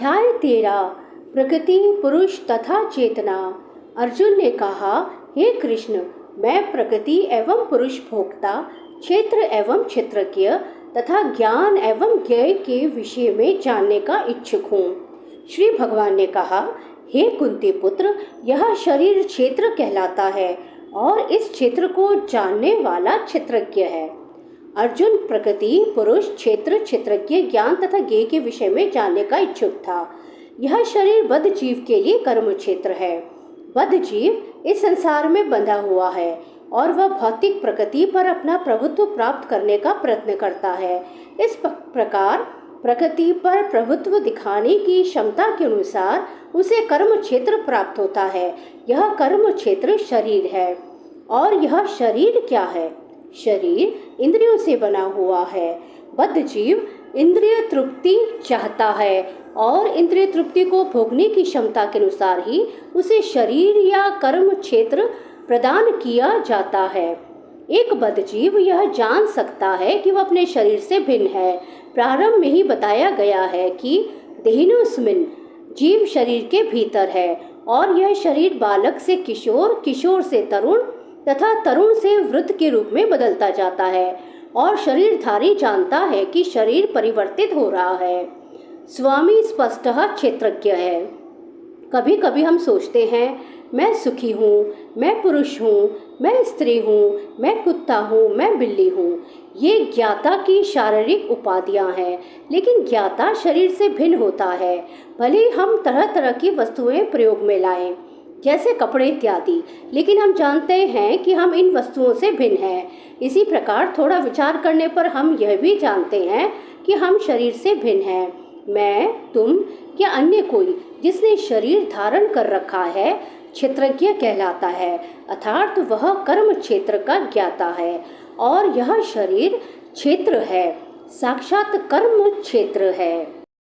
अध्याय 13 प्रकृति, पुरुष तथा चेतना। अर्जुन ने कहा, हे कृष्ण, मैं प्रकृति एवं पुरुष भोक्ता, क्षेत्र एवं क्षेत्रज्ञ तथा ज्ञान एवं ज्ञेय के विषय में जानने का इच्छुक हूँ। श्री भगवान ने कहा, हे कुंती पुत्र, यह शरीर क्षेत्र कहलाता है और इस क्षेत्र को जानने वाला क्षेत्रज्ञ है। अर्जुन प्रकृति, पुरुष, क्षेत्र, क्षेत्रज्ञ, ज्ञान तथा ज्ञेय के विषय में जानने का इच्छुक था। यह शरीर बद्ध जीव के लिए कर्म क्षेत्र है। बद्ध जीव इस संसार में बंधा हुआ है और वह भौतिक प्रकृति पर अपना प्रभुत्व प्राप्त करने का प्रयत्न करता है। इस प्रकार प्रकृति पर प्रभुत्व दिखाने की क्षमता के अनुसार उसे कर्म क्षेत्र प्राप्त होता है। यह कर्म क्षेत्र शरीर है। और यह शरीर क्या है? शरीर इंद्रियों से बना हुआ है। बद्ध जीव इंद्रिय तृप्ति चाहता है और इंद्रिय तृप्ति को भोगने की क्षमता के अनुसार ही उसे शरीर या कर्म क्षेत्र प्रदान किया जाता है। एक बद्ध जीव यह जान सकता है कि वह अपने शरीर से भिन्न है। प्रारंभ में ही बताया गया है कि देहिनोस्मिन्, जीव शरीर के भीतर है और यह शरीर बालक से किशोर, किशोर से तरुण तथा तरुण से वृद्ध के रूप में बदलता जाता है और शरीरधारी जानता है कि शरीर परिवर्तित हो रहा है। स्वामी स्पष्टः क्षेत्रज्ञ है। कभी कभी हम सोचते हैं, मैं सुखी हूँ, मैं पुरुष हूँ, मैं स्त्री हूँ, मैं कुत्ता हूँ, मैं बिल्ली हूँ। ये ज्ञाता की शारीरिक उपाधियाँ हैं, लेकिन ज्ञाता शरीर से भिन्न होता है। भले हम तरह तरह की वस्तुएं प्रयोग में लाएं, जैसे कपड़े इत्यादि, लेकिन हम जानते हैं कि हम इन वस्तुओं से भिन्न हैं। इसी प्रकार थोड़ा विचार करने पर हम यह भी जानते हैं कि हम शरीर से भिन्न हैं। मैं, तुम या अन्य कोई जिसने शरीर धारण कर रखा है क्षेत्रज्ञ कहलाता है, अर्थात वह कर्म क्षेत्र का ज्ञाता है। और यह शरीर क्षेत्र है, साक्षात कर्म क्षेत्र है।